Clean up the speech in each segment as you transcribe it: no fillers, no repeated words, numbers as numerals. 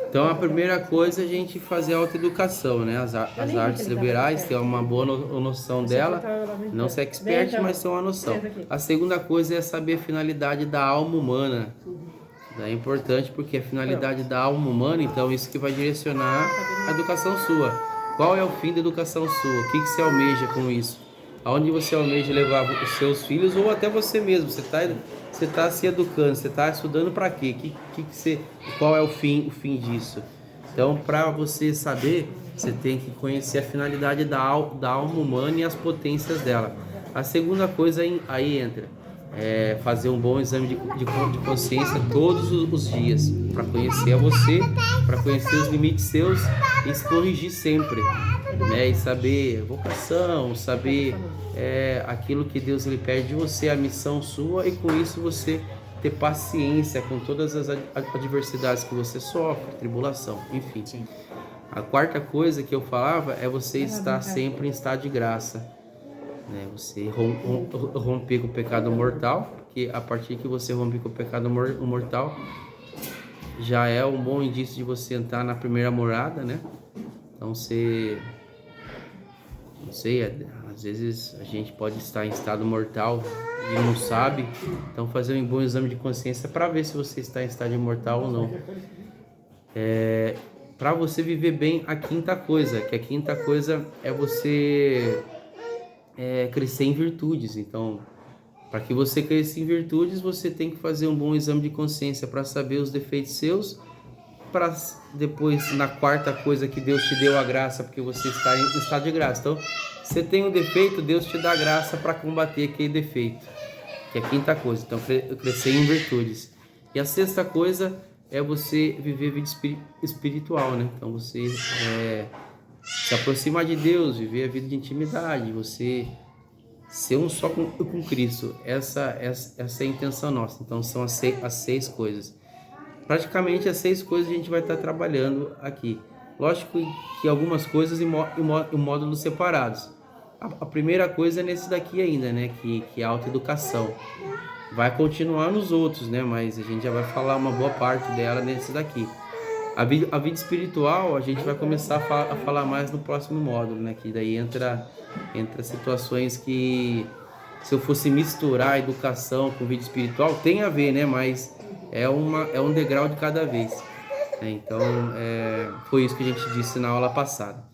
Então a primeira coisa é a gente fazer a autoeducação, né? As artes liberais, ter uma boa noção dela, não ser expert, mas ter uma noção. A segunda coisa é saber a finalidade da alma humana. É importante porque a finalidade da alma humana, então isso que vai direcionar a educação sua. Qual é o fim da educação sua? O que você almeja com isso? Aonde você almeja levar os seus filhos ou até você mesmo? Você tá se educando, você está estudando para quê? Qual é o fim disso? Então, para você saber, você tem que conhecer a finalidade da alma humana e as potências dela. A segunda coisa aí entra fazer um bom exame de consciência todos os dias, para conhecer a você, para conhecer os limites seus e se corrigir sempre, né? E saber vocação, saber aquilo que Deus lhe pede de você, a missão sua, e com isso você ter paciência com todas as adversidades que você sofre, tribulação, enfim. Sim. A quarta coisa que eu falava é você estar sempre em estado de graça, né? Você romper com o pecado mortal, porque a partir que você romper com o pecado mortal, já é um bom indício de você entrar na primeira morada, né? Então você, não sei, às vezes a gente pode estar em estado mortal e não sabe, então fazer um bom exame de consciência para ver se você está em estado mortal ou não. Para você viver bem, a quinta coisa é você crescer em virtudes. Então, para que você cresça em virtudes, você tem que fazer um bom exame de consciência para saber os defeitos seus, para depois, na quarta coisa, que Deus te deu a graça, porque você está em estado de graça. Então, você tem um defeito, Deus te dá graça para combater aquele defeito, que é a quinta coisa. Então, crescer em virtudes. E a sexta coisa é você viver vida espiritual, né? Então, você se aproximar de Deus, viver a vida de intimidade, você ser um só com Cristo. Essa é a intenção nossa. Então são as seis coisas. Praticamente as seis coisas a gente vai estar trabalhando aqui. Lógico que algumas coisas em módulos separados. A primeira coisa é nesse daqui ainda, né? Que é a autoeducação. Vai continuar nos outros, né? Mas a gente já vai falar uma boa parte dela nesse daqui. A vida espiritual a gente vai começar a falar mais no próximo módulo, né? Que daí entra situações que, se eu fosse misturar a educação com vida espiritual, tem a ver, né? Mas é um degrau de cada vez, né? Então, foi isso que a gente disse na aula passada.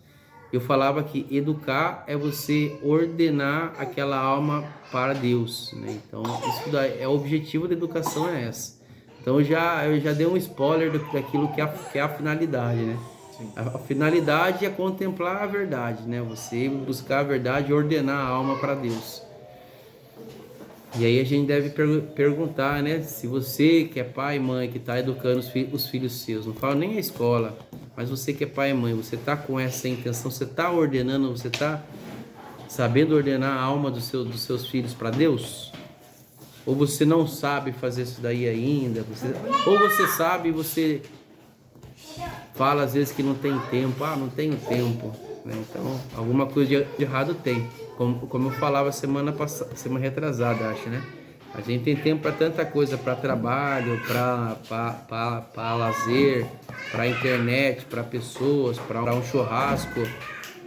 Eu falava que educar é você ordenar aquela alma para Deus, né? Então, isso daí, o objetivo da educação é essa. Então, eu já dei um spoiler daquilo que é a finalidade, né? A finalidade é contemplar a verdade, né? Você buscar a verdade e ordenar a alma para Deus. E aí a gente deve perguntar, né? Se você que é pai e mãe, que está educando os filhos seus, não falo nem a escola, mas você que é pai e mãe, você está com essa intenção, você está ordenando, você está sabendo ordenar a alma dos seus filhos para Deus? Ou você não sabe fazer isso daí ainda? Ou você sabe e você fala às vezes que não tem tempo. Não tenho tempo, né? Então, alguma coisa de errado tem. Como eu falava semana retrasada, acho, né? A gente tem tempo para tanta coisa, para trabalho, para lazer, para internet, para pessoas, para um churrasco.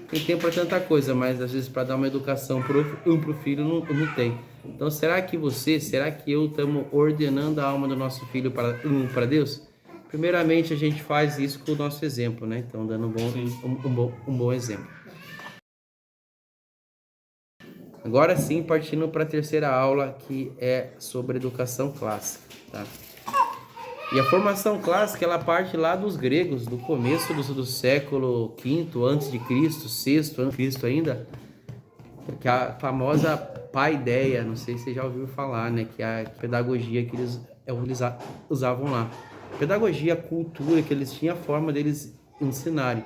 Tem tempo para tanta coisa, mas às vezes para dar uma educação pro filho não tem. Então, será que eu estamos ordenando a alma do nosso filho para Deus? Primeiramente, a gente faz isso com o nosso exemplo, né? Então, dando um bom exemplo. Agora sim, partindo para a terceira aula, que é sobre educação clássica, tá? E a formação clássica, ela parte lá dos gregos, do começo do século V antes de Cristo, VI antes de Cristo ainda, que é a famosa paideia, não sei se você já ouviu falar, né? Que é a pedagogia que eles usavam lá. Pedagogia, cultura, que eles tinham a forma deles ensinarem.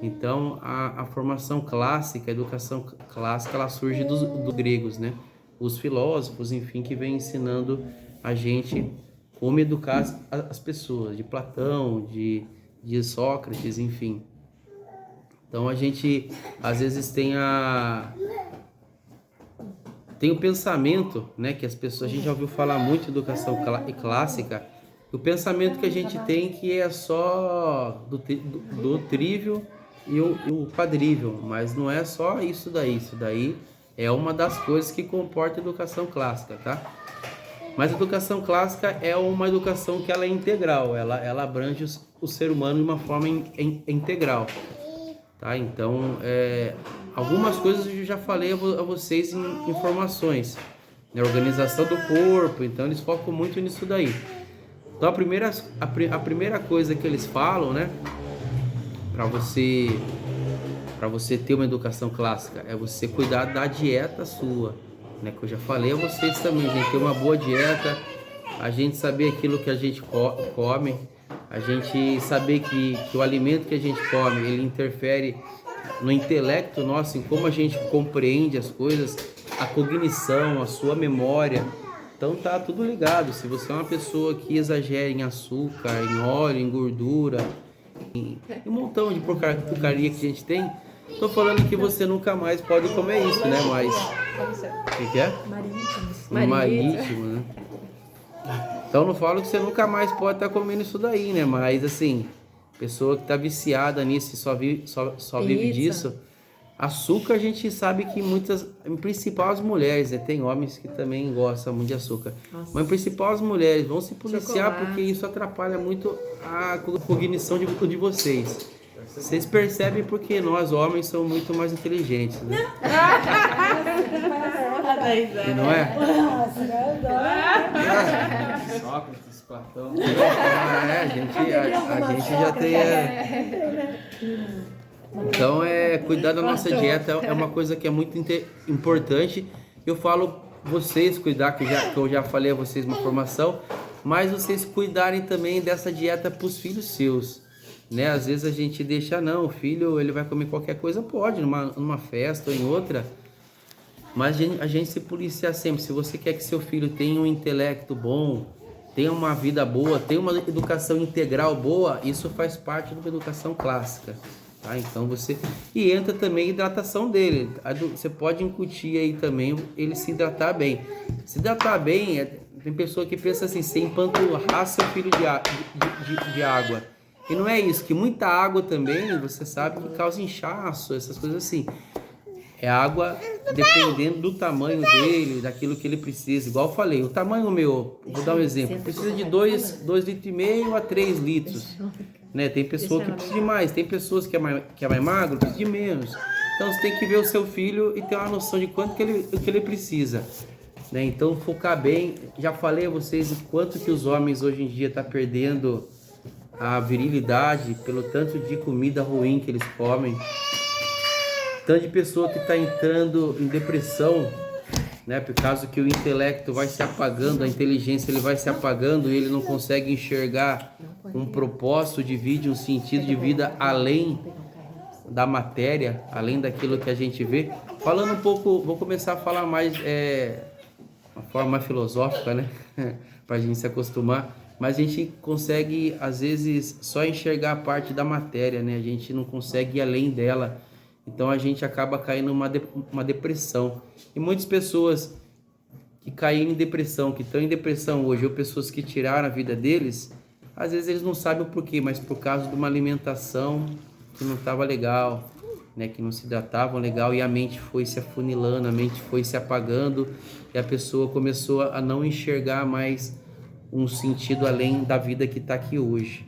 Então, a formação clássica, a educação clássica, ela surge dos gregos, né? Os filósofos, enfim, que vêm ensinando a gente como educar as pessoas, de Platão, de Sócrates, enfim. Então, a gente, às vezes, tem o pensamento, né? Que as pessoas, a gente já ouviu falar muito de educação clássica, O pensamento que a gente tem que é só do trívio e o quadrívio, mas não é só isso daí. Isso daí é uma das coisas que comporta a educação clássica, tá? Mas a educação clássica é uma educação que ela é integral, ela abrange o ser humano de uma forma integral, tá? Então, algumas coisas eu já falei a vocês em informações, né? Organização do corpo, então eles focam muito nisso daí. Então, a primeira coisa que eles falam, né, para você ter uma educação clássica, é você cuidar da dieta sua, né? Que eu já falei a vocês também, a gente ter uma boa dieta, a gente saber aquilo que a gente come, a gente saber que o alimento que a gente come, ele interfere no intelecto nosso, em como a gente compreende as coisas, a cognição, a sua memória. Então tá tudo ligado. Se você é uma pessoa que exagera em açúcar, em óleo, em gordura, em um montão de porcaria que a gente tem, tô falando que você nunca mais pode comer isso, né? Mas o que é? Marítimo, né? Então não falo que você nunca mais pode estar comendo isso daí, né? Mas assim, pessoa que tá viciada nisso e só vive disso. Açúcar, a gente sabe que muitas, em principal as mulheres, né? Tem homens que também gostam muito de açúcar. Nossa. Mas em principal as mulheres vão se policiar, porque isso atrapalha muito a cognição de vocês. Vocês percebem porque nós homens somos muito mais inteligentes, né? E não é? Sócrates, Platão. A gente já tem. Então, cuidar da nossa dieta é uma coisa que é muito importante. Eu falo vocês cuidar, que eu já falei a vocês uma formação, mas vocês cuidarem também dessa dieta para os filhos seus, né? Às vezes a gente deixa, não, o filho ele vai comer qualquer coisa, pode, numa festa ou em outra, mas a gente se policiar sempre. Se você quer que seu filho tenha um intelecto bom, tenha uma vida boa, tenha uma educação integral boa, isso faz parte de uma educação clássica. Tá? Então e entra também a hidratação dele. Você pode incutir aí também ele se hidratar bem. Se hidratar bem, tem pessoa que pensa assim, você empanturrar seu filho de água. E não é isso, que muita água também, você sabe que causa inchaço, essas coisas assim. É água dependendo do tamanho dele, daquilo que ele precisa. Igual eu falei, o tamanho meu, vou dar um exemplo, precisa de 2,5 litros a 3 litros. Né? Tem pessoa que precisa de mais, tem pessoas que é mais magro, precisa de menos. Então você tem que ver o seu filho e ter uma noção de quanto que ele precisa. Né? Então focar bem, já falei a vocês o quanto que os homens hoje em dia estão perdendo a virilidade pelo tanto de comida ruim que eles comem. Tanto de pessoa que está entrando em depressão, né? Por causa que o intelecto vai se apagando, a inteligência ele vai se apagando e ele não consegue enxergar um propósito de vida, um sentido de vida além da matéria, além daquilo que a gente vê. Falando um pouco, vou começar a falar mais, uma forma mais filosófica, né? Para a gente se acostumar. Mas a gente consegue, às vezes, só enxergar a parte da matéria, né? A gente não consegue ir além dela. Então a gente acaba caindo numa depressão. E muitas pessoas que caíram em depressão, que estão em depressão hoje, ou pessoas que tiraram a vida deles, às vezes eles não sabem o porquê, mas por causa de uma alimentação que não estava legal, né? Que não se hidratavam legal, e a mente foi se afunilando, a mente foi se apagando, e a pessoa começou a não enxergar mais um sentido além da vida que está aqui hoje.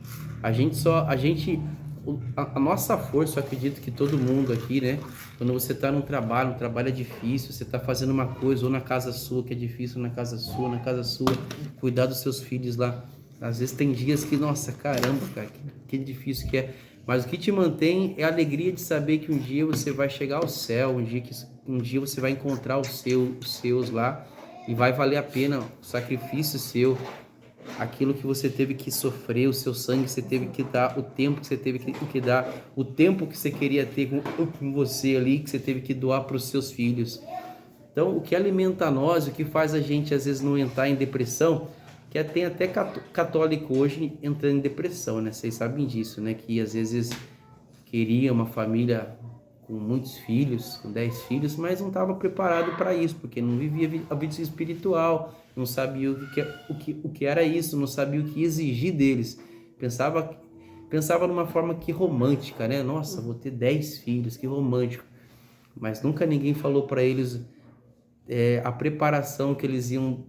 A nossa força, eu acredito que todo mundo aqui, né? Quando você está um trabalho é difícil, você está fazendo uma coisa, ou na casa sua, que é difícil, na casa sua, cuidar dos seus filhos lá. Às vezes tem dias que, nossa, caramba, cara, que difícil que é. Mas o que te mantém é a alegria de saber que um dia você vai chegar ao céu, um dia você vai encontrar os seus lá, e vai valer a pena o sacrifício seu, aquilo que você teve que sofrer, o seu sangue que você teve que dar, o tempo que você teve que dar, o tempo que você queria ter com você ali, que você teve que doar para os seus filhos. Então, o que alimenta nós, o que faz a gente às vezes não entrar em depressão, que tem até católico hoje entrando em depressão, né? Vocês sabem disso, né? Que às vezes queria uma família com muitos filhos, com 10 filhos, mas não estava preparado para isso, porque não vivia a vida espiritual, não sabia o que era isso, não sabia o que exigir deles. Pensava numa forma que romântica, né? Nossa, vou ter 10 filhos, que romântico. Mas nunca ninguém falou para eles a preparação que eles iam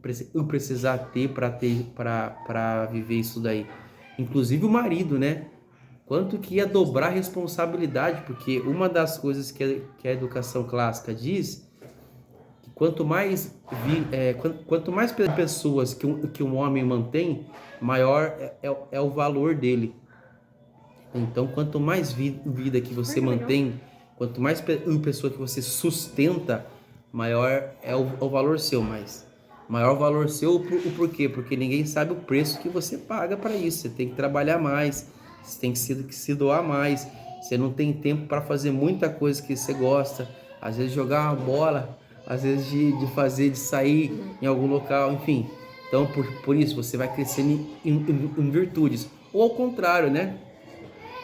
precisar ter para viver isso daí. Inclusive o marido, né? Quanto que ia dobrar a responsabilidade, porque uma das coisas que a educação clássica diz, que quanto mais pessoas que um homem mantém, maior é o valor dele. Então, quanto mais vida que você mantém, quanto mais pessoa que você sustenta, maior é o valor seu, mas maior valor seu, o porquê? Porque ninguém sabe o preço que você paga para isso. Você tem que trabalhar mais, você tem que se doar mais. Você não tem tempo para fazer muita coisa que você gosta. Às vezes jogar uma bola, às vezes de sair em algum local, enfim. Então, por isso, você vai crescendo em virtudes. Ou ao contrário, né?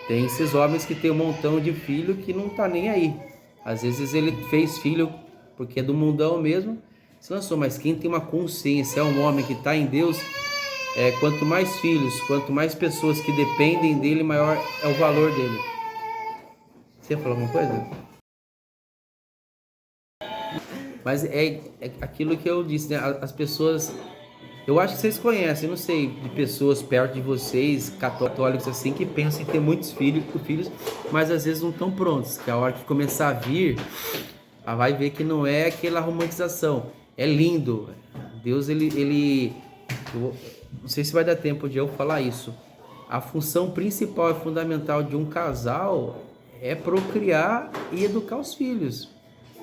Tem esses homens que tem um montão de filho que não tá nem aí. Às vezes ele fez filho porque é do mundão mesmo, se lançou. Mas quem tem uma consciência, é um homem que está em Deus, quanto mais filhos, quanto mais pessoas que dependem dele, maior é o valor dele. Você ia falar alguma coisa? Mas é aquilo que eu disse, né? As pessoas... Eu acho que vocês conhecem, não sei, de pessoas perto de vocês, católicos assim, que pensam em ter muitos filhos, mas às vezes não estão prontos. Que a hora que começar a vir, vai ver que não é aquela romantização. É lindo. Deus, eu não sei se vai dar tempo de eu falar isso. A função principal e fundamental de um casal é procriar e educar os filhos.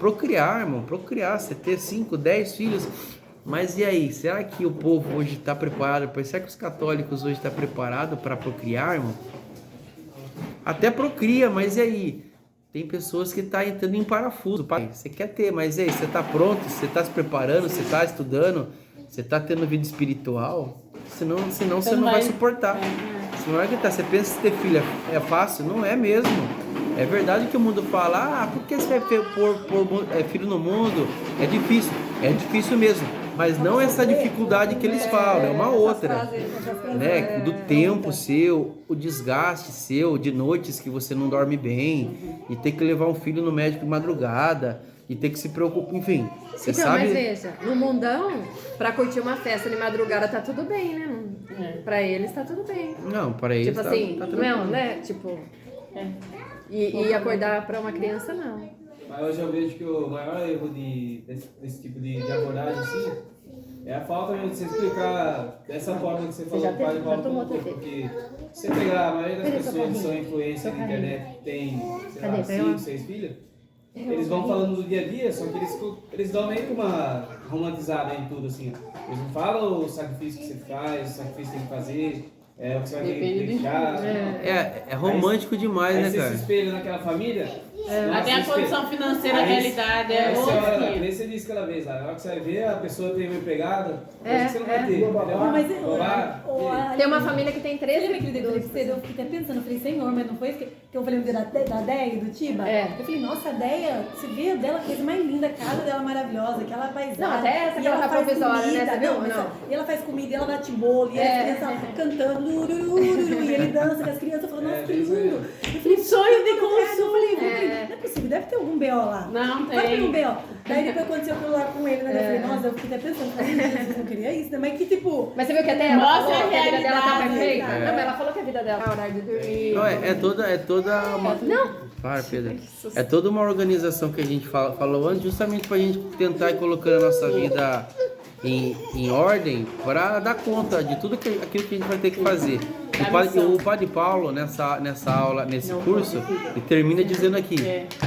Procriar, irmão, procriar. Você ter 5, 10 filhos... Mas e aí, será que o povo hoje está preparado? Será que os católicos hoje estão preparados para procriar, irmão? Até procria, mas e aí? Tem pessoas que estão entrando em parafuso. Pai, você quer ter, mas e aí? Você está pronto? Você está se preparando? Você está estudando? Você está tendo vida espiritual? Senão você não vai suportar. Senão é que tá. Você pensa que ter filho é fácil? Não é mesmo. É verdade que o mundo fala, por que você vai pôr filho no mundo? É difícil. É difícil mesmo. Mas não essa dificuldade que eles falam, é uma outra, né? Do tempo seu, o desgaste seu, de noites que você não dorme bem, e ter que levar um filho no médico de madrugada, e ter que se preocupar, enfim, você sabe... Mas veja, no mundão, pra curtir uma festa de madrugada tá tudo bem, né? Pra eles tá tudo bem. Não, para eles tipo assim, tá tudo bem. Né? Tipo... E acordar pra uma criança, não. Mas hoje eu vejo que o maior erro desse tipo de abordagem, assim, é a falta mesmo de você explicar dessa forma que você falou que o pai Paulo, porque se você pegar a maioria das pessoas que são influências na internet, tem, sei lá, 5, 6 filhos, eles vão falando do dia a dia, só que eles dão meio que uma romantizada em tudo, assim. Eles não falam o sacrifício que você faz, o sacrifício que tem que fazer, o que você vai ter que deixar. É romântico demais, né, cara? Aí você se espelha naquela família. Até a condição financeira, a realidade é outra. Nem você disse aquela vez, na hora que você vai ver, a pessoa tem uma pegada, você não vai ter. Tem uma família que tem 13 filhos. Eu fiquei até pensando, eu falei, Senhor, mas não foi isso que eu falei da Deia e do Tiba? Eu falei, nossa, a Deia, você vê a dela, a coisa mais linda, a casa dela maravilhosa, aquela paisagem. Não, até essa que ela tá provisória, né? Você viu? Não. E ela faz comida, e ela bate bolo, e as crianças cantando, e ele dança com as crianças, eu falo, nossa, que lindo. Eu falei, sonho de consumo. Eu falei, não é possível, deve ter algum B.O. lá. Não tem. Vai ter um B.O. Daí depois aconteceu aquilo lá com ele, né? Eu falei, nossa, eu fiquei até pensando, Jesus não queria isso, né? Mas que tipo... Mas você viu que até ela Mostra falou a que a vida dela tá realidade. perfeita? Não, mas ela falou que a vida dela é horário de dormir. Não, é toda uma... Não. Para, Pedro. É toda uma organização que a gente falou antes, justamente pra gente tentar ir colocando a nossa vida em ordem para dar conta de tudo aquilo que a gente vai ter que fazer. O Padre Paulo, nessa aula, nesse curso, ele termina dizendo aqui,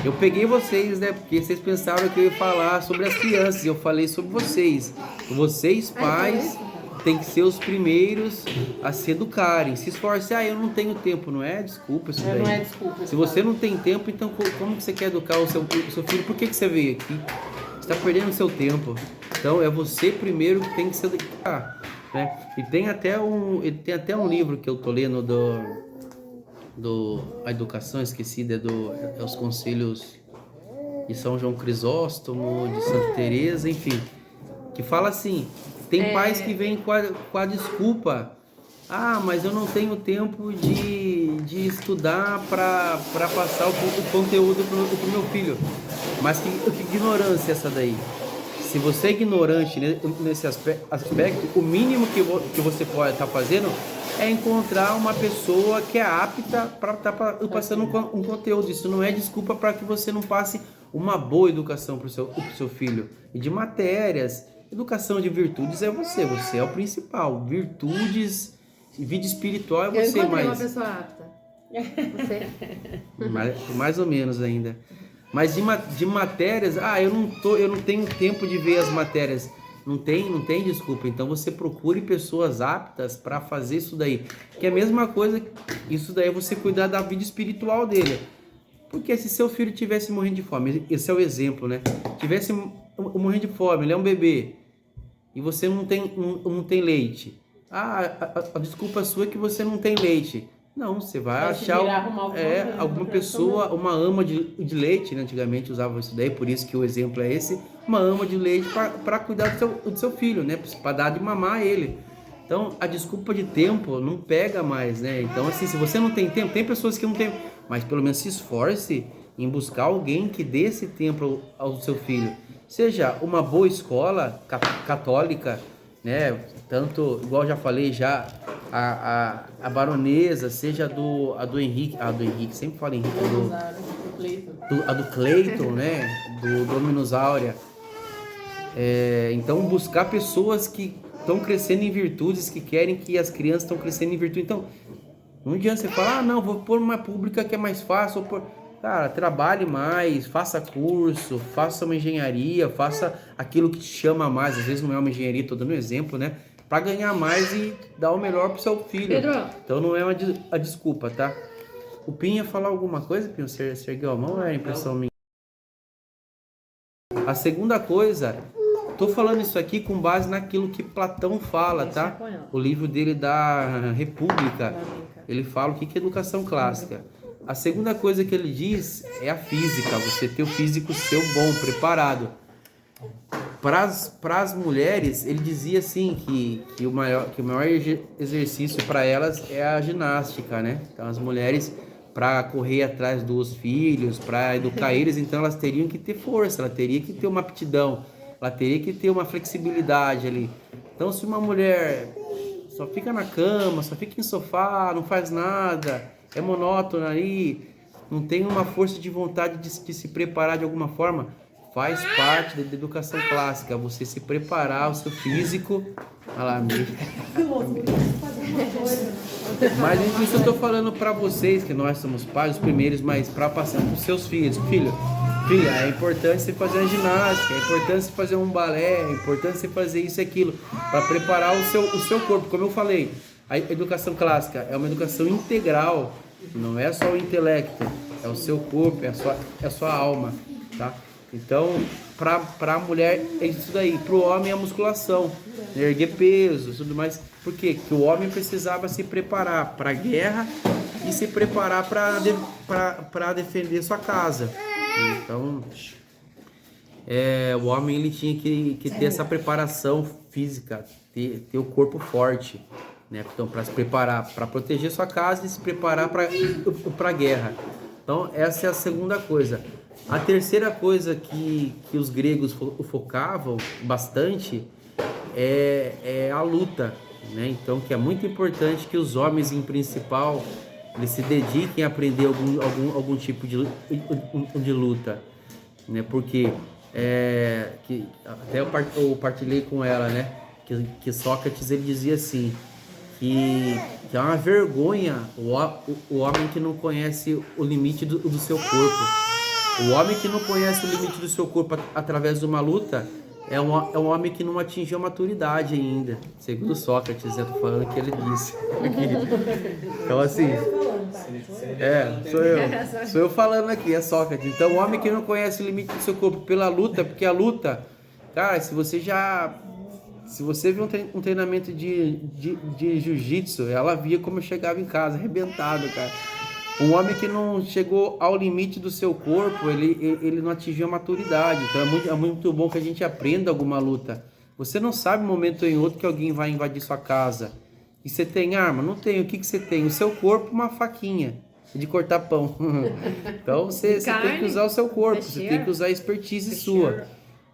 eu peguei vocês, né, porque vocês pensaram que eu ia falar sobre as crianças, e eu falei sobre vocês. Vocês, pais, têm que ser os primeiros a se educarem, se esforçar. Eu não tenho tempo, não é desculpa isso daí. Não é desculpa. Se você não tem tempo, então como que você quer educar o seu filho? Por que você veio aqui? Você está perdendo o seu tempo. Então é você primeiro que tem que se educar, né? E tem até um livro que eu tô lendo a educação esquecida, é os conselhos de São João Crisóstomo, de Santa Teresa, enfim, que fala assim, Tem pais que vêm com a desculpa. Ah, mas eu não tenho tempo de estudar para passar o conteúdo pro meu filho. Mas que ignorância é essa daí? Se você é ignorante nesse aspecto, o mínimo que você pode estar fazendo é encontrar uma pessoa que é apta para estar passando um conteúdo. Isso não é desculpa para que você não passe uma boa educação para o seu filho. E de matérias, educação de virtudes é você é o principal. Virtudes, vida espiritual é você. Eu encontrei uma pessoa apta. Você? Mais ou menos ainda. Mas de matérias, eu não tenho tempo de ver as matérias. Não tem desculpa. Então você procure pessoas aptas para fazer isso daí. Que é a mesma coisa, isso daí é você cuidar da vida espiritual dele. Porque se seu filho tivesse morrendo de fome, esse é o exemplo, né? Tivesse morrendo de fome, ele é um bebê, e você não tem leite. A desculpa sua é que você não tem leite. Não, você vai achar alguma pessoa, uma ama de leite, né? Antigamente usava isso daí, por isso que o exemplo é esse, uma ama de leite para cuidar do seu filho, né? Para dar de mamar a ele. Então, a desculpa de tempo não pega mais, né? Então, assim, se você não tem tempo, tem pessoas que não têm, mas pelo menos se esforce em buscar alguém que dê esse tempo ao seu filho. Seja uma boa escola católica, né? Tanto, igual eu já falei, a baronesa, seja a do Henrique, sempre falo Henrique, a do Cleiton, né? Do Dominus Áurea. Então, buscar pessoas que estão crescendo em virtudes, que querem que as crianças estão crescendo em virtude. Então, não adianta você falar, não, vou pôr uma pública que é mais fácil. Cara, trabalhe mais, faça curso, faça uma engenharia, faça aquilo que te chama mais. Às vezes não é uma engenharia, estou dando um exemplo, né? Para ganhar mais e dar o melhor pro seu filho. Pedro. Então não é a desculpa, tá? O Pinha falar alguma coisa, Pinha? Você ergueu a mão ou é impressão minha? A segunda coisa, tô falando isso aqui com base naquilo que Platão fala, tá? O livro dele da República, ele fala o que é educação clássica. A segunda coisa que ele diz é a física, você ter o físico seu bom, preparado. Para as mulheres, ele dizia assim que o maior exercício para elas é a ginástica, né? Então as mulheres, para correr atrás dos filhos, para educar eles, então elas teriam que ter força, ela teria que ter uma aptidão, ela teria que ter uma flexibilidade ali. Então se uma mulher só fica na cama, só fica em sofá, não faz nada, é monótona ali, não tem uma força de vontade de se preparar de alguma forma, faz parte da educação clássica, você se preparar o seu físico. Olha lá, mas isso eu tô falando para vocês, que nós somos pais, os primeiros, mas para passar para os seus filhos. Filha, é importante você fazer a ginástica, é importante você fazer um balé, é importante você fazer isso e aquilo, para preparar o seu corpo. Como eu falei, a educação clássica é uma educação integral, não é só o intelecto, é o seu corpo, é a sua alma, tá? Então, para a mulher é isso daí, para o homem é a musculação, erguer peso, tudo mais. Por quê? Porque o homem precisava se preparar para a guerra e se preparar para defender sua casa. Então, o homem ele tinha que ter essa preparação física, ter o corpo forte, né? Então, para se preparar para proteger sua casa e se preparar para a guerra. Então, essa é a segunda coisa. A terceira coisa que os gregos focavam bastante é a luta, né? Então, que é muito importante que os homens, em principal, eles se dediquem a aprender algum tipo de luta, né? Porque que até eu partilhei com ela, né? Que Sócrates ele dizia assim, que é uma vergonha o homem que não conhece o limite do seu corpo. O homem que não conhece o limite do seu corpo através de uma luta é um homem que não atingiu a maturidade ainda. Segundo Sócrates, eu tô falando que ele disse. Então assim, sou eu falando aqui, é Sócrates. Então o homem que não conhece o limite do seu corpo pela luta, porque a luta, cara, se você viu um treinamento de jiu-jitsu, ela via como eu chegava em casa, arrebentado, cara. Um homem que não chegou ao limite do seu corpo, ele não atingiu a maturidade. Então é muito bom que a gente aprenda alguma luta. Você não sabe um momento ou em outro que alguém vai invadir sua casa. E você tem arma? Não tem. O que você tem? O seu corpo, uma faquinha de cortar pão. Então você tem que usar o seu corpo, você tem que usar a expertise sua.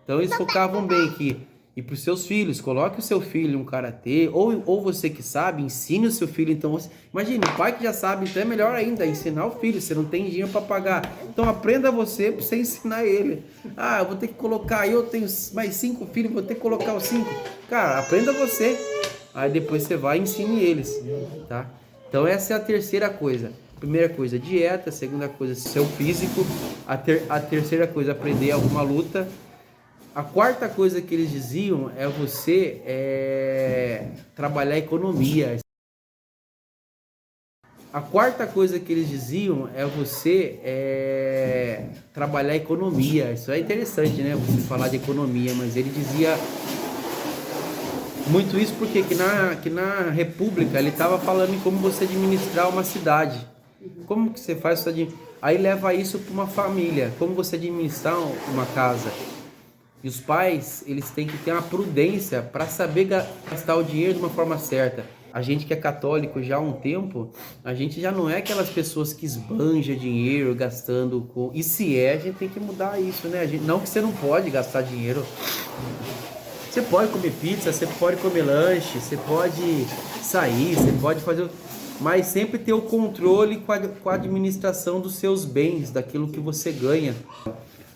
Então eles focavam bem aqui. E para os seus filhos, coloque o seu filho em um karatê, ou você que sabe, ensine o seu filho. Então, imagine, o pai que já sabe, então é melhor ainda ensinar o filho. Você não tem dinheiro para pagar, então aprenda você para você ensinar ele. Ah, eu vou ter que colocar, eu tenho mais 5 filhos, vou ter que colocar os 5. Cara, aprenda você. Aí depois você vai e ensine eles, tá? Então essa é a terceira coisa. Primeira coisa, dieta. Segunda coisa, seu físico. A terceira coisa, aprender alguma luta. A quarta coisa que eles diziam é você trabalhar a economia. A quarta coisa que eles diziam é você trabalhar a economia. Isso é interessante, né? Você falar de economia, mas ele dizia muito isso porque que na República ele estava falando em como você administrar uma cidade. Como que você faz isso? Aí leva isso para uma família. Como você administrar uma casa. E os pais, eles têm que ter uma prudência para saber gastar o dinheiro de uma forma certa. A gente que é católico já há um tempo, a gente já não é aquelas pessoas que esbanja dinheiro gastando com... E se a gente tem que mudar isso, né? Não que você não pode gastar dinheiro. Você pode comer pizza, você pode comer lanche, você pode sair, você pode fazer... Mas sempre ter o controle com a administração dos seus bens, daquilo que você ganha.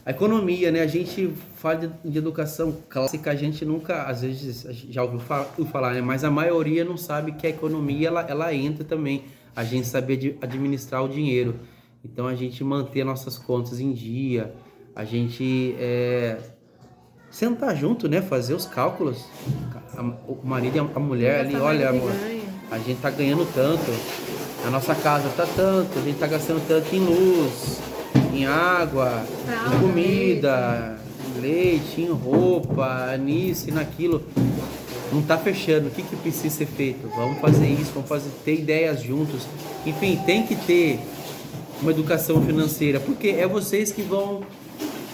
A economia, né? A gente fala de educação clássica, a gente nunca, às vezes, já ouviu falar, né? Mas a maioria não sabe que a economia, ela entra também. A gente saber administrar o dinheiro. Então, a gente manter nossas contas em dia, a gente sentar junto, né? Fazer os cálculos. O marido e a mulher ali, olha, amor, a gente tá ganhando tanto, a nossa casa tá tanto, a gente tá gastando tanto em luz, em água, em comida, em leite, em roupa, nisso e naquilo. Não tá fechando. O que precisa ser feito? Vamos fazer isso, ter ideias juntos. Enfim, tem que ter uma educação financeira, porque é vocês que vão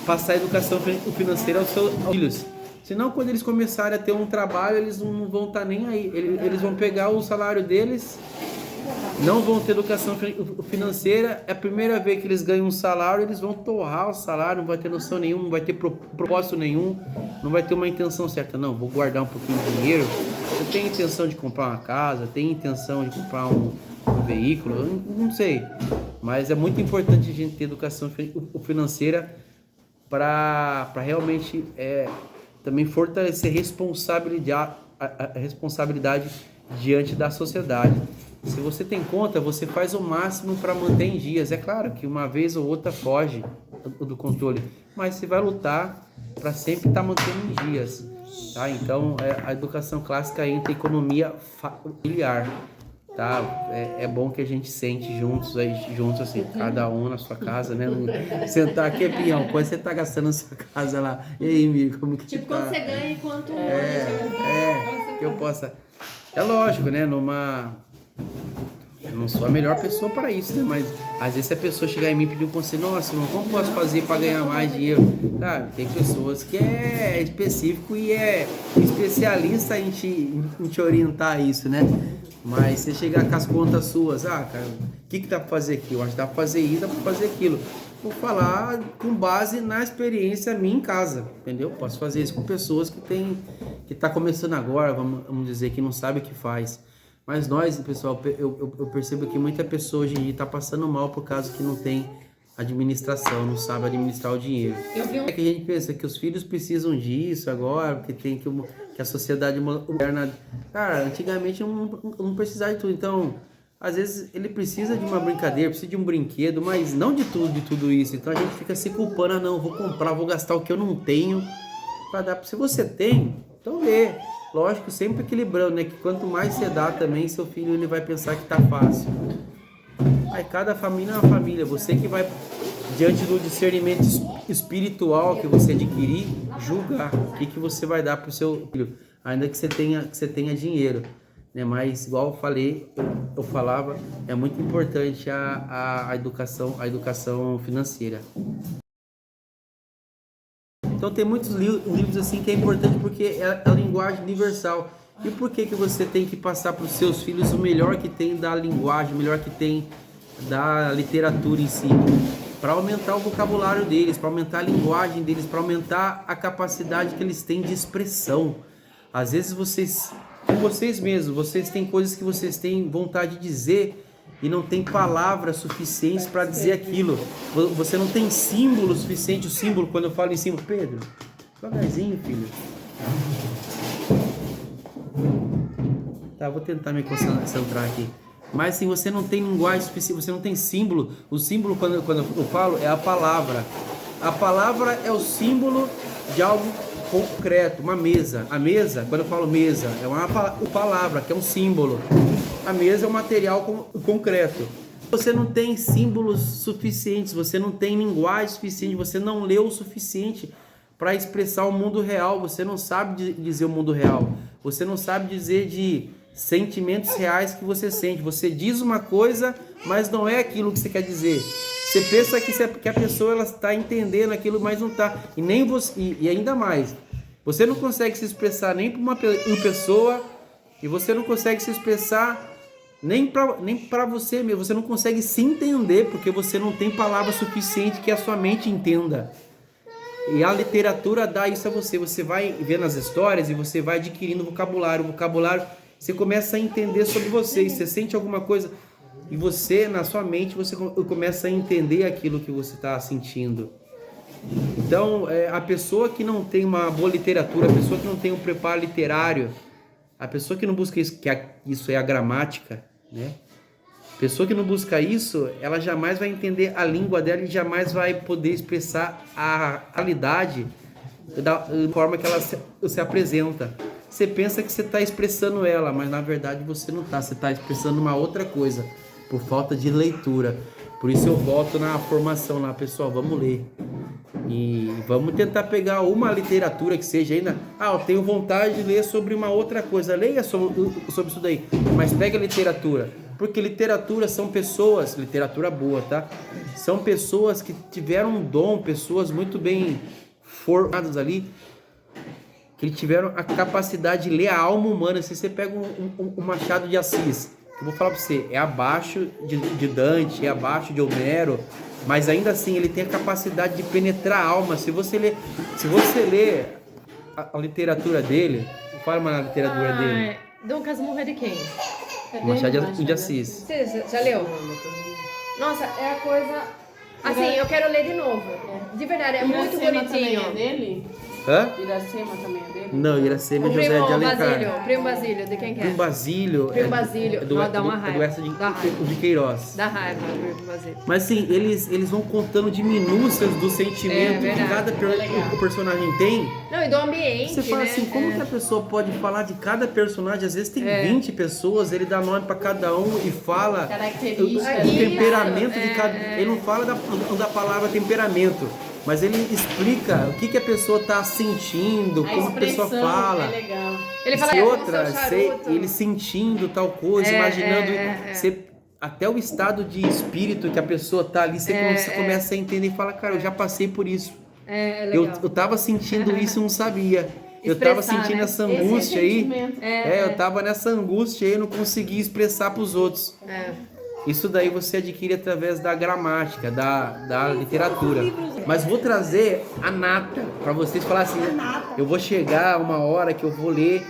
passar a educação financeira aos seus filhos. Senão, quando eles começarem a ter um trabalho, eles não vão estar nem aí. Eles vão pegar o salário deles, não vão ter educação financeira. É a primeira vez que eles ganham um salário, eles vão torrar o salário, não vai ter noção nenhuma, não vai ter propósito nenhum, não vai ter uma intenção certa. Não, vou guardar um pouquinho de dinheiro. Eu tenho intenção de comprar uma casa, tenho intenção de comprar um veículo, eu não sei. Mas é muito importante a gente ter educação financeira para realmente também fortalecer a responsabilidade diante da sociedade. Se você tem conta, você faz o máximo para manter em dias. É claro que uma vez ou outra foge do controle, mas você vai lutar para sempre estar mantendo em dias. Tá? Então, a educação clássica entra em economia familiar. Tá? É bom que a gente sente juntos assim, cada um na sua casa, né? Sentar aqui, peão, quando você tá gastando na sua casa lá. E aí, amigo, como que tipo, tá? quando você ganha e quanto... Que eu possa... É lógico, né? Eu não sou a melhor pessoa para isso, né? Mas às vezes se a pessoa chegar em mim e pedir um conselho, nossa, irmão, como posso fazer para ganhar mais dinheiro? Cara, tem pessoas que é específico e é especialista em te orientar a isso, né? Mas você chegar com as contas suas, cara, o que dá para fazer aqui? Eu acho que dá para fazer isso, dá para fazer aquilo. Vou falar com base na experiência minha em casa, entendeu? Posso fazer isso com pessoas que tá começando agora, vamos dizer, que não sabe o que faz. Mas nós, pessoal, eu percebo que muita pessoa hoje em dia está passando mal por causa que não tem administração, não sabe administrar o dinheiro. É que a gente pensa que os filhos precisam disso agora, porque tem que a sociedade moderna... Cara, antigamente não precisava de tudo. Então, às vezes ele precisa de uma brincadeira, precisa de um brinquedo, mas não de tudo isso. Então a gente fica se culpando, não, vou comprar, vou gastar o que eu não tenho para dar. Se você tem, então vê. Lógico, sempre equilibrando, né? Que quanto mais você dá também, seu filho ele vai pensar que tá fácil. Aí cada família é uma família. Você que vai, diante do discernimento espiritual que você adquirir, julgar o que você vai dar pro seu filho. Ainda que você tenha dinheiro, né? Mas igual eu falava, é muito importante a educação financeira. Então tem muitos livros assim que é importante porque é a linguagem universal. E por que você tem que passar para os seus filhos o melhor que tem da linguagem, o melhor que tem da literatura em si? Para aumentar o vocabulário deles, para aumentar a linguagem deles, para aumentar a capacidade que eles têm de expressão. Às vezes com vocês mesmos, vocês têm coisas que vocês têm vontade de dizer e não tem palavras suficientes para dizer aquilo. Você não tem símbolo suficiente. O símbolo, quando eu falo em símbolo, Pedro, devagarzinho, filho. Tá, vou tentar me concentrar aqui. Mas assim, você não tem linguagem suficiente, você não tem símbolo. O símbolo, quando eu falo, é a palavra. A palavra é o símbolo de algo concreto, uma mesa. A mesa, quando eu falo mesa, é uma palavra, que é um símbolo. A mesa é um material concreto. Você não tem símbolos suficientes, você não tem linguagem suficiente, você não leu o suficiente para expressar o mundo real. Você não sabe dizer o mundo real. Você não sabe dizer de sentimentos reais que você sente. Você diz uma coisa, mas não é aquilo que você quer dizer. Você pensa que a pessoa está entendendo aquilo, mas não está. E nem você, e ainda mais, você não consegue se expressar nem para uma pessoa, e você não consegue se expressar nem para você mesmo. Você não consegue se entender porque você não tem palavra suficiente que a sua mente entenda. E a literatura dá isso a você. Você vai vendo as histórias e você vai adquirindo vocabulário. O vocabulário, você começa a entender sobre você. E você sente alguma coisa e você, na sua mente, você começa a entender aquilo que você está sentindo. Então, a pessoa que não tem uma boa literatura, a pessoa que não tem um preparo literário, a pessoa que não busca isso, isso é a gramática, né? A pessoa que não busca isso, ela jamais vai entender a língua dela e jamais vai poder expressar a realidade da forma que ela se apresenta. Você pensa que você está expressando ela, mas na verdade você não está. Você está expressando uma outra coisa, por falta de leitura. Por isso eu volto na formação lá, pessoal, vamos ler. E vamos tentar pegar uma literatura que seja ainda... eu tenho vontade de ler sobre uma outra coisa. Leia sobre isso daí, mas pega a literatura. Porque literatura são pessoas, literatura boa, tá? São pessoas que tiveram um dom, pessoas muito bem formadas ali, que tiveram a capacidade de ler a alma humana. Se você pega um Machado de Assis, eu vou falar pra você, é abaixo de Dante, é abaixo de Homero, mas ainda assim ele tem a capacidade de penetrar a alma. Se você lê a literatura dele, fala uma literatura dele. Dom Casmurro de quem? Machado de Assis. Você já leu? Nossa, é a coisa... Assim, eu quero ler de novo. De verdade, é muito bonitinho. É dele? Hã? Iracema também é dele? Não, Iracema é José de Alencar. Primo Basílio, de quem que é? Primo Basílio. Primo Basílio. Dá uma raiva. De Queiroz. Dá raiva, Primo Basílio. Mas sim, eles vão contando de minúcias do sentimento que cada personagem tem. Não, e do ambiente, você fala né? assim, como que a pessoa pode falar de cada personagem? Às vezes tem 20 pessoas, ele dá nome para cada um e fala o temperamento de cada... Ele não fala da palavra temperamento, mas ele explica o que a pessoa está sentindo, como a pessoa fala. É legal. Ele fala outra, ele sentindo tal coisa, imaginando até o estado de espírito que a pessoa está ali, você começa a entender e fala, cara, eu já passei por isso. É legal. Eu tava sentindo isso e não sabia. Eu tava sentindo essa angústia aí. Eu tava nessa angústia aí e não conseguia expressar para os outros. Isso daí você adquire através da gramática, da literatura. Mas vou trazer a nata para vocês falar assim, eu vou chegar uma hora que eu vou ler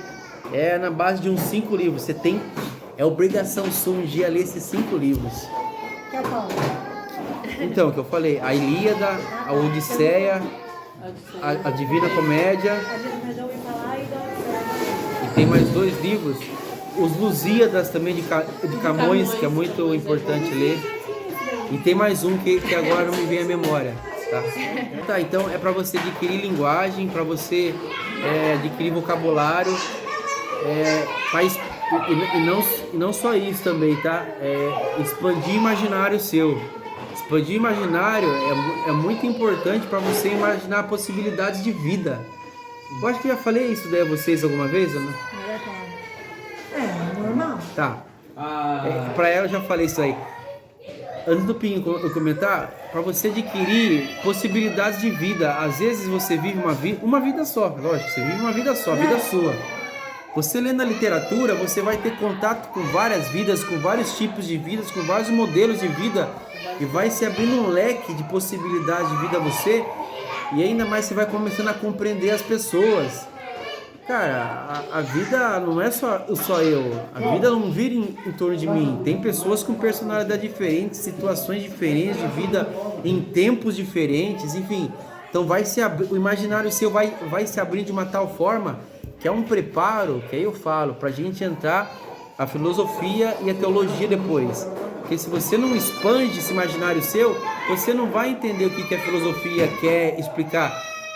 na base de uns 5 livros. Você tem obrigação sua um dia ler esses 5 livros. Que é qual? Então, que eu falei, a Ilíada, a Odisseia, a Divina Comédia. E tem mais 2 livros. Os Lusíadas também de Camões, que é muito importante ler. E tem mais um que agora não me vem à memória. Tá, então é para você adquirir linguagem, para você adquirir vocabulário, mas e não só isso também, tá? Expandir imaginário seu. Expandir imaginário é muito importante para você imaginar possibilidades de vida. Eu acho que já falei isso daí a vocês alguma vez, né? Normal. Tá. Para ela eu já falei isso aí. antes do Pinho eu comentar, para você adquirir possibilidades de vida. Às vezes você vive uma vida só, lógico, você vive uma vida só, a vida sua. Você lendo a literatura, você vai ter contato com várias vidas, com vários tipos de vidas, com vários modelos de vida, e vai se abrindo um leque de possibilidades de vida a você, e ainda mais você vai começando a compreender as pessoas. Cara, a vida não é só eu, a vida não vira em torno de mim. Tem pessoas com personalidades diferentes, situações diferentes de vida, em tempos diferentes, enfim. Então o imaginário seu vai se abrir de uma tal forma que é um preparo, que aí eu falo, para a gente entrar a filosofia e a teologia depois. Porque se você não expande esse imaginário seu, você não vai entender o que a filosofia quer explicar.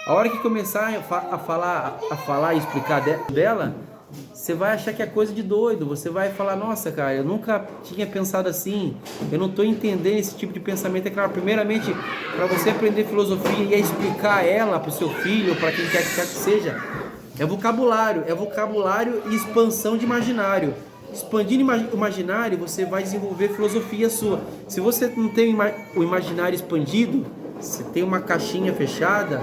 A hora que começar a falar e explicar dela, você vai achar que é coisa de doido. Você vai falar, nossa, cara, eu nunca tinha pensado assim, eu não estou entendendo esse tipo de pensamento. É claro, primeiramente, para você aprender filosofia e explicar ela para o seu filho, para quem quer que seja, é vocabulário e expansão de imaginário. Expandindo o imaginário, você vai desenvolver filosofia sua. Se você não tem o imaginário expandido, se tem uma caixinha fechada,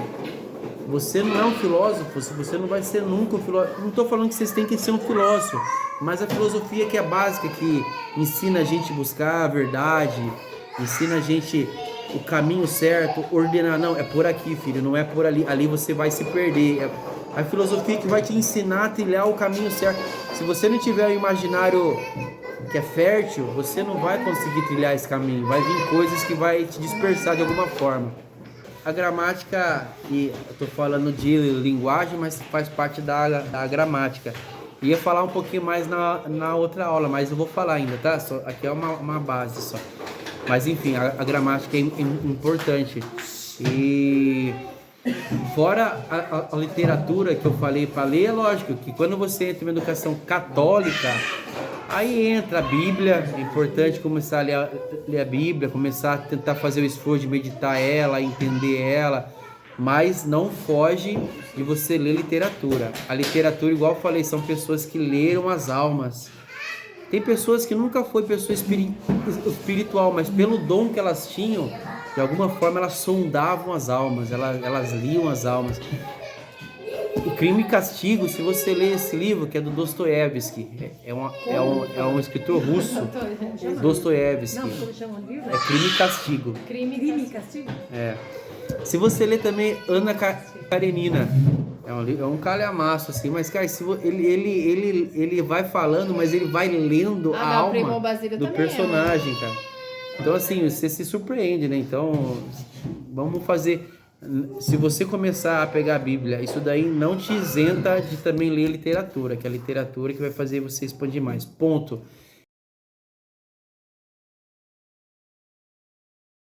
você não é um filósofo, você não vai ser nunca um filósofo. Não estou falando que vocês têm que ser um filósofo, mas a filosofia que é básica, que ensina a gente a buscar a verdade, ensina a gente o caminho certo, ordenar, não, é por aqui, filho, não é por ali, ali você vai se perder. É a filosofia que vai te ensinar a trilhar o caminho certo. Se você não tiver o imaginário que é fértil, você não vai conseguir trilhar esse caminho, vai vir coisas que vai te dispersar de alguma forma. A gramática, e eu estou falando de linguagem, mas faz parte da gramática. Ia falar um pouquinho mais na outra aula, mas eu vou falar ainda, tá? Aqui é uma base só. Mas enfim, a gramática é importante. E fora a literatura que eu falei para ler, é lógico que quando você entra em uma educação católica, aí entra a Bíblia. É importante começar a ler a Bíblia, começar a tentar fazer o esforço de meditar ela, entender ela, mas não foge de você ler literatura. A literatura, igual eu falei, são pessoas que leram as almas. Tem pessoas que nunca foi pessoa espiritual, mas pelo dom que elas tinham, de alguma forma elas sondavam as almas, elas liam as almas. O Crime e Castigo, se você ler esse livro, que é do Dostoiévski, é um escritor russo, Dostoiévski. Não, como chama o livro? É Crime e Castigo. Crime e Castigo? É. Se você ler também Ana Karenina, é um calhamaço, assim, mas, cara, ele vai falando, mas ele vai lendo a alma do personagem, cara. Então, assim, você se surpreende, né? Então, vamos fazer... Se você começar a pegar a Bíblia, isso daí não te isenta de também ler literatura, que é a literatura que vai fazer você expandir mais. Ponto.